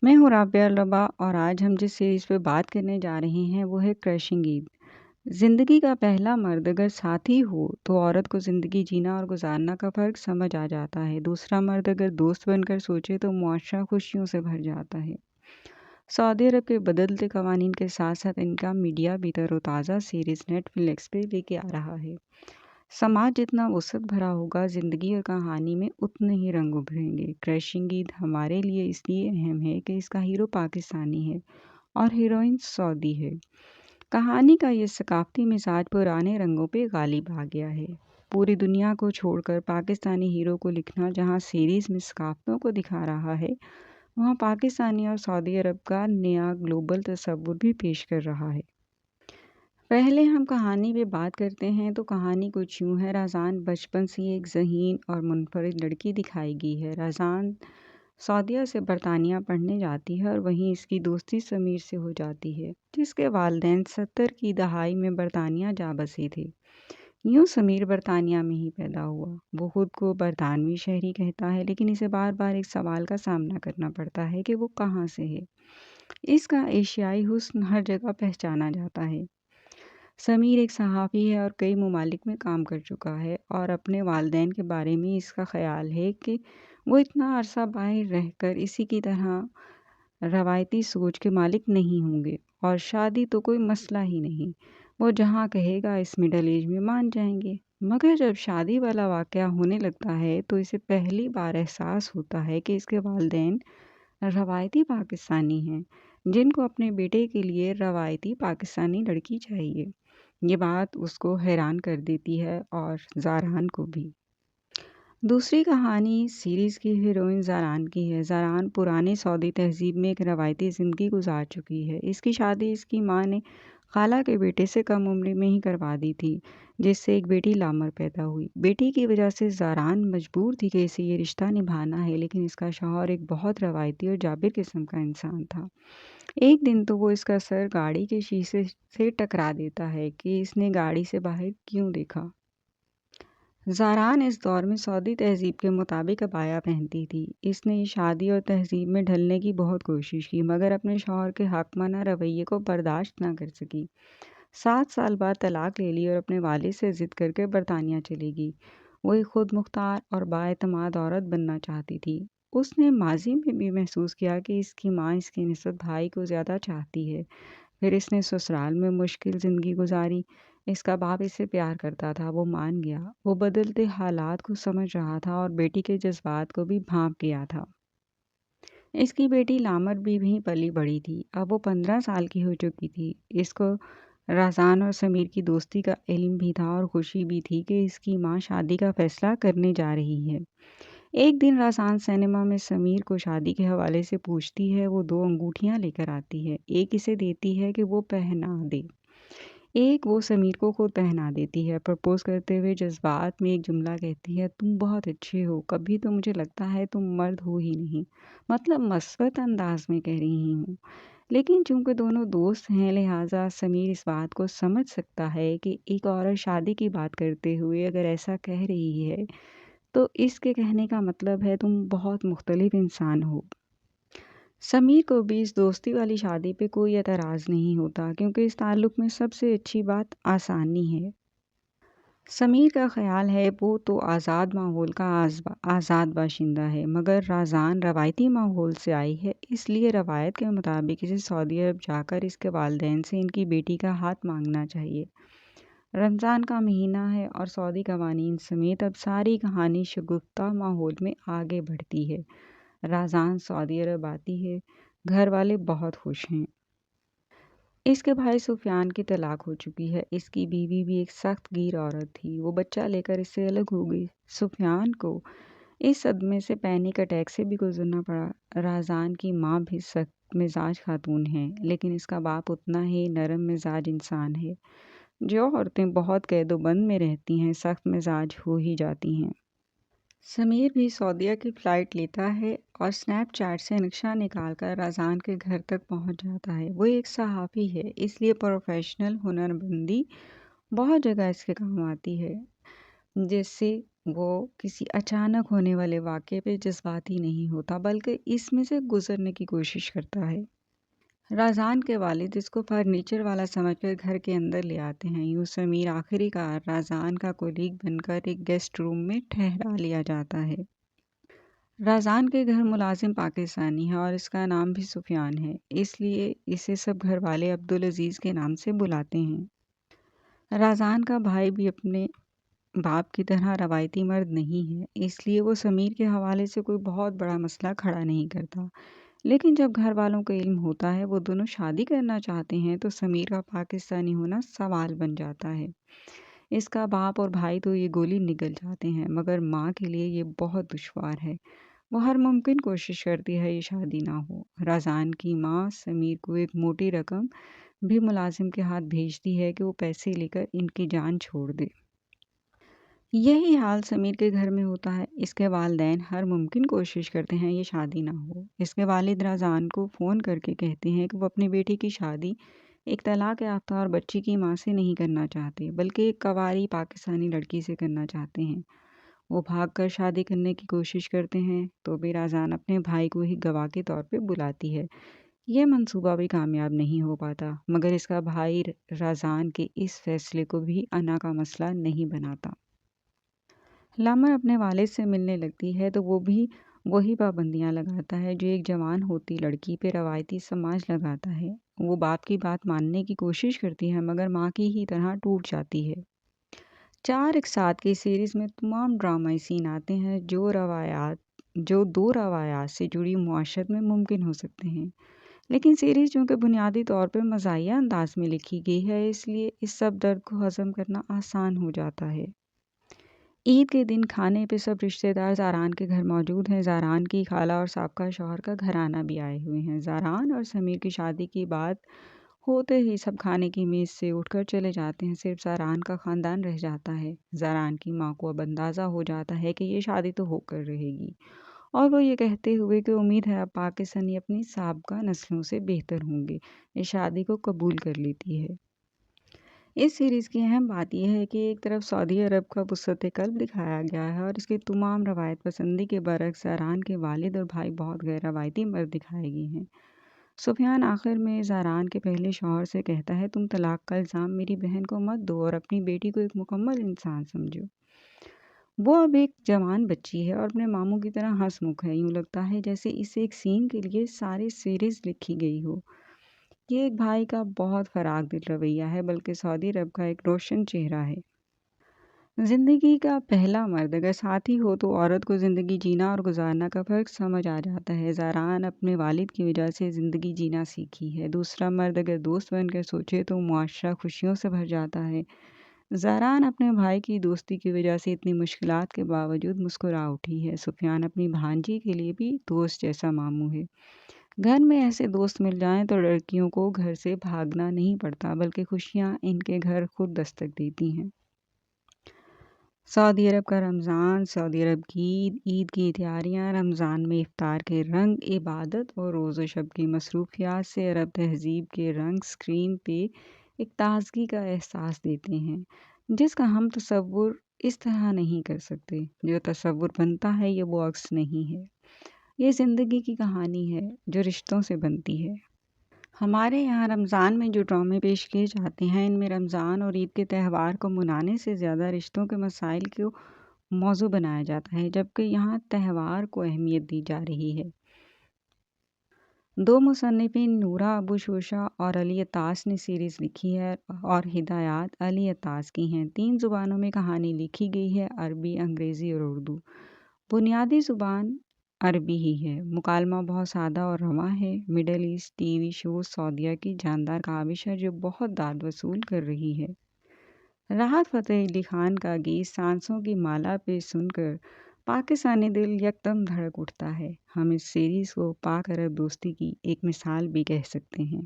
میں ہوں رابعہ الربا اور آج ہم جس سیریز پہ بات کرنے جا رہے ہیں وہ ہے کرشنگ عید۔ زندگی کا پہلا مرد اگر ساتھی ہو تو عورت کو زندگی جینا اور گزارنا کا فرق سمجھ آ جاتا ہے۔ دوسرا مرد اگر دوست بن کر سوچے تو معاشرہ خوشیوں سے بھر جاتا ہے۔ سعودی عرب کے بدلتے قوانین کے ساتھ ساتھ ان کا میڈیا بھی تر و تازہ سیریز نیٹ فلکس پہ لے کے آ رہا ہے۔ سماج جتنا وسعت بھرا ہوگا، زندگی اور کہانی میں اتنے ہی رنگ ابھریں گے۔ کرشنگ عید ہمارے لیے اس لیے اہم ہے کہ اس کا ہیرو پاکستانی ہے اور ہیروئن سعودی ہے۔ کہانی کا یہ ثقافتی مزاج پرانے رنگوں پہ غالب آ گیا ہے۔ پوری دنیا کو چھوڑ کر پاکستانی ہیرو کو لکھنا جہاں سیریز میں ثقافتوں کو دکھا رہا ہے، وہاں پاکستانی اور سعودی عرب کا نیا گلوبل تصور بھی پیش کر رہا ہے۔ پہلے ہم کہانی پہ بات کرتے ہیں تو کہانی کچھ یوں ہے۔ رازان بچپن سے ایک ذہین اور منفرد لڑکی دکھائی گئی ہے۔ رازان سعودیہ سے برطانیہ پڑھنے جاتی ہے اور وہیں اس کی دوستی سمیر سے ہو جاتی ہے، جس کے والدین 70 کی دہائی میں برطانیہ جا بسے تھے۔ یوں سمیر برطانیہ میں ہی پیدا ہوا۔ وہ خود کو برطانوی شہری کہتا ہے، لیکن اسے بار بار ایک سوال کا سامنا کرنا پڑتا ہے کہ وہ کہاں سے ہے۔ اس کا ایشیائی حسن ہر جگہ پہچانا جاتا ہے۔ سمیر ایک صحافی ہے اور کئی ممالک میں کام کر چکا ہے، اور اپنے والدین کے بارے میں اس کا خیال ہے کہ وہ اتنا عرصہ باہر رہ کر اسی کی طرح روایتی سوچ کے مالک نہیں ہوں گے، اور شادی تو کوئی مسئلہ ہی نہیں، وہ جہاں کہے گا اس مڈل ایج میں مان جائیں گے۔ مگر جب شادی والا واقعہ ہونے لگتا ہے تو اسے پہلی بار احساس ہوتا ہے کہ اس کے والدین روایتی پاکستانی ہیں، جن کو اپنے بیٹے کے لیے روایتی پاکستانی لڑکی چاہیے۔ یہ بات اس کو حیران کر دیتی ہے اور زاران کو بھی۔ دوسری کہانی سیریز کی ہیروئن زاران کی ہے۔ زاران پرانے سعودی تہذیب میں ایک روایتی زندگی گزار چکی ہے۔ اس کی شادی اس کی ماں نے خالہ کے بیٹے سے کم عمری میں ہی کروا دی تھی، جس سے ایک بیٹی لامر پیدا ہوئی۔ بیٹی کی وجہ سے زاران مجبور تھی کہ اسے یہ رشتہ نبھانا ہے، لیکن اس کا شوہر ایک بہت روایتی اور جابر قسم کا انسان تھا۔ ایک دن تو وہ اس کا سر گاڑی کے شیشے سے ٹکرا دیتا ہے کہ اس نے گاڑی سے باہر کیوں دیکھا۔ زاران اس دور میں سعودی تہذیب کے مطابق عبایا پہنتی تھی۔ اس نے شادی اور تہذیب میں ڈھلنے کی بہت کوشش کی، مگر اپنے شوہر کے حاکمانہ رویے کو برداشت نہ کر سکی۔ 7 سال بعد طلاق لے لی اور اپنے والد سے ضد کر کے برطانیہ چلی گئی۔ وہ ایک خود مختار اور بااعتماد عورت بننا چاہتی تھی۔ اس نے ماضی میں بھی محسوس کیا کہ اس کی ماں اس کے نسبت بھائی کو زیادہ چاہتی ہے۔ پھر اس نے سسرال میں مشکل زندگی گزاری۔ اس کا باپ اسے پیار کرتا تھا، وہ مان گیا۔ وہ بدلتے حالات کو سمجھ رہا تھا اور بیٹی کے جذبات کو بھی بھانپ گیا تھا۔ اس کی بیٹی لامر بھی وہیں پلی بڑھی تھی۔ اب وہ 15 سال کی ہو چکی تھی۔ اس کو رازان اور سمیر کی دوستی کا علم بھی تھا اور خوشی بھی تھی کہ اس کی ماں شادی کا فیصلہ کرنے جا رہی ہے۔ ایک دن رازان سینما میں سمیر کو شادی کے حوالے سے پوچھتی ہے۔ وہ 2 انگوٹھیاں لے کر آتی ہے، ایک اسے دیتی ہے کہ وہ پہنا دے، ایک وہ سمیر کو خود پہنا دیتی ہے۔ پرپوز کرتے ہوئے جذبات میں ایک جملہ کہتی ہے، تم بہت اچھے ہو، کبھی تو مجھے لگتا ہے تم مرد ہو ہی نہیں، مطلب مثبت انداز میں کہہ رہی ہوں۔ لیکن چونکہ دونوں دوست ہیں، لہٰذا سمیر اس بات کو سمجھ سکتا ہے کہ ایک عورت شادی کی بات کرتے ہوئے اگر ایسا کہہ رہی ہے تو اس کے کہنے کا مطلب ہے تم بہت مختلف انسان ہو۔ سمیر کو بھی اس دوستی والی شادی پہ کوئی اعتراض نہیں ہوتا، کیونکہ اس تعلق میں سب سے اچھی بات آسانی ہے۔ سمیر کا خیال ہے وہ تو آزاد ماحول کا آزاد باشندہ ہے، مگر رازان روایتی ماحول سے آئی ہے، اس لیے روایت کے مطابق اسے سعودی عرب جا کر اس کے والدین سے ان کی بیٹی کا ہاتھ مانگنا چاہیے۔ رمضان کا مہینہ ہے اور سعودی قوانین سمیت اب ساری کہانی شگفتہ ماحول میں آگے بڑھتی ہے۔ رازان سعودی عرب آتی ہے، گھر والے بہت خوش ہیں۔ اس کے بھائی سفیان کی طلاق ہو چکی ہے۔ اس کی بیوی بھی ایک سخت گیر عورت تھی، وہ بچہ لے کر اس سے الگ ہو گئی۔ سفیان کو اس صدمے سے پینک اٹیک سے بھی گزرنا پڑا۔ رازان کی ماں بھی سخت مزاج خاتون ہے، لیکن اس کا باپ اتنا ہی نرم مزاج انسان ہے۔ جو عورتیں بہت قید و بند میں رہتی ہیں، سخت مزاج ہو ہی جاتی ہیں۔ سمیر بھی سعودیہ کی فلائٹ لیتا ہے اور سنیپ چیٹ سے نقشہ نکال کر رازان کے گھر تک پہنچ جاتا ہے۔ وہ ایک صحافی ہے، اس لیے پروفیشنل ہنر بندی بہت جگہ اس کے کام آتی ہے، جیسے وہ کسی اچانک ہونے والے واقعے پہ جذباتی نہیں ہوتا، بلکہ اس میں سے گزرنے کی کوشش کرتا ہے۔ رازان کے والد اس کو فرنیچر والا سمجھ کر گھر کے اندر لے آتے ہیں۔ یوں سمیر آخری کار رازان کا کولیگ بن کر ایک گیسٹ روم میں ٹھہرا لیا جاتا ہے۔ رازان کے گھر ملازم پاکستانی ہے اور اس کا نام بھی سفیان ہے، اس لیے اسے سب گھر والے عبدالعزیز کے نام سے بلاتے ہیں۔ رازان کا بھائی بھی اپنے باپ کی طرح روایتی مرد نہیں ہے، اس لیے وہ سمیر کے حوالے سے کوئی بہت بڑا مسئلہ کھڑا نہیں کرتا۔ لیکن جب گھر والوں کو علم ہوتا ہے وہ دونوں شادی کرنا چاہتے ہیں تو سمیر کا پاکستانی ہونا سوال بن جاتا ہے۔ اس کا باپ اور بھائی تو یہ گولی نگل جاتے ہیں، مگر ماں کے لیے یہ بہت دشوار ہے۔ وہ ہر ممکن کوشش کرتی ہے یہ شادی نہ ہو۔ رازان کی ماں سمیر کو ایک موٹی رقم بھی ملازم کے ہاتھ بھیجتی ہے کہ وہ پیسے لے کر ان کی جان چھوڑ دے۔ یہی حال سمیر کے گھر میں ہوتا ہے۔ اس کے والدین ہر ممکن کوشش کرتے ہیں یہ شادی نہ ہو۔ اس کے والد رازان کو فون کر کے کہتے ہیں کہ وہ اپنی بیٹی کی شادی ایک طلاق یافتہ اور بچی کی ماں سے نہیں کرنا چاہتے، بلکہ ایک کنواری پاکستانی لڑکی سے کرنا چاہتے ہیں۔ وہ بھاگ کر شادی کرنے کی کوشش کرتے ہیں تو بھی رازان اپنے بھائی کو ہی گواہ کے طور پہ بلاتی ہے۔ یہ منصوبہ بھی کامیاب نہیں ہو پاتا، مگر اس کا بھائی رازان کے اس فیصلے کو بھی انا کا مسئلہ نہیں بناتا۔ لامر اپنے والد سے ملنے لگتی ہے تو وہ بھی وہی پابندیاں لگاتا ہے جو ایک جوان ہوتی لڑکی پہ روایتی سماج لگاتا ہے۔ وہ باپ کی بات ماننے کی کوشش کرتی ہے مگر ماں کی ہی طرح ٹوٹ جاتی ہے۔ 4 کی سیریز میں تمام ڈرامائی سین آتے ہیں جو دو روایات سے جڑی معاشرت میں ممکن ہو سکتے ہیں، لیکن سیریز چونکہ بنیادی طور پہ مزاحیہ انداز میں لکھی گئی ہے اس لیے اس سب درد کو ہضم کرنا آسان ہو جاتا ہے۔ عید کے دن کھانے پہ سب رشتہ دار زاران کے گھر موجود ہیں۔ زاران کی خالہ اور سابقہ شوہر کا گھرانہ بھی آئے ہوئے ہیں۔ زاران اور سمیر کی شادی کی بات ہوتے ہی سب کھانے کی میز سے اٹھ کر چلے جاتے ہیں، صرف زاران کا خاندان رہ جاتا ہے۔ زاران کی ماں کو اب اندازہ ہو جاتا ہے کہ یہ شادی تو ہو کر رہے گی، اور وہ یہ کہتے ہوئے کہ امید ہے اب پاکستانی اپنی سابقہ نسلوں سے بہتر ہوں گے، اس شادی کو قبول کر لیتی ہے۔ اس سیریز کی اہم بات یہ ہے کہ ایک طرف سعودی عرب کا وسعت قلب دکھایا گیا ہے اور اس کی تمام روایت پسندی کے برعکس زاران کے والد اور بھائی بہت غیر روایتی مرد دکھائے گئے ہیں۔ سفیان آخر میں زاران کے پہلے شوہر سے کہتا ہے تم طلاق کا الزام میری بہن کو مت دو اور اپنی بیٹی کو ایک مکمل انسان سمجھو۔ وہ اب ایک جوان بچی ہے اور اپنے ماموں کی طرح ہنس مکھ ہے، یوں لگتا ہے جیسے اسے ایک سین کے لیے ساری سیریز لکھی گئی ہو۔ یہ ایک بھائی کا بہت فراق دل رویہ ہے، بلکہ سعودی عرب کا ایک روشن چہرہ ہے۔ زندگی کا پہلا مرد اگر ساتھی ہو تو عورت کو زندگی جینا اور گزارنا کا فرق سمجھ آ جاتا ہے۔ زاران اپنے والد کی وجہ سے زندگی جینا سیکھی ہے۔ دوسرا مرد اگر دوست بن کر سوچے تو معاشرہ خوشیوں سے بھر جاتا ہے۔ زاران اپنے بھائی کی دوستی کی وجہ سے اتنی مشکلات کے باوجود مسکرا اٹھی ہے۔ سفیان اپنی بھانجی کے لیے بھی دوست جیسا ماموں ہے۔ گھر میں ایسے دوست مل جائیں تو لڑکیوں کو گھر سے بھاگنا نہیں پڑتا، بلکہ خوشیاں ان کے گھر خود دستک دیتی ہیں۔ سعودی عرب کا رمضان، سعودی عرب کی عید، عید کی تیاریاں، رمضان میں افطار کے رنگ، عبادت اور روز و شب کی مصروفیات سے عرب تہذیب کے رنگ اسکرین پہ ایک تازگی کا احساس دیتے ہیں جس کا ہم تصور اس طرح نہیں کر سکتے۔ جو تصور بنتا ہے یہ وہ عکس نہیں ہے، یہ زندگی کی کہانی ہے جو رشتوں سے بنتی ہے۔ ہمارے یہاں رمضان میں جو ڈرامے پیش کیے جاتے ہیں ان میں رمضان اور عید کے تہوار کو منانے سے زیادہ رشتوں کے مسائل کو موضوع بنایا جاتا ہے، جبکہ یہاں تہوار کو اہمیت دی جا رہی ہے۔ دو مصنفین نورا ابو شوشہ اور علی عطاس نے سیریز لکھی ہے اور ہدایات علی عطاس کی ہیں۔ 3 زبانوں میں کہانی لکھی گئی ہے، عربی، انگریزی اور اردو۔ بنیادی زبان عربی ہی ہے۔ مکالمہ بہت سادہ اور رواں ہے۔ Middle East TV shows سعودیہ کی جاندار کاوش ہے جو بہت داد وصول کر رہی ہے۔ راحت فتح علی خان کا گیت سانسوں کی مالا پہ سن کر پاکستانی دل یکدم دھڑک اٹھتا ہے۔ ہم اس سیریز کو پاک عرب دوستی کی ایک مثال بھی کہہ سکتے ہیں۔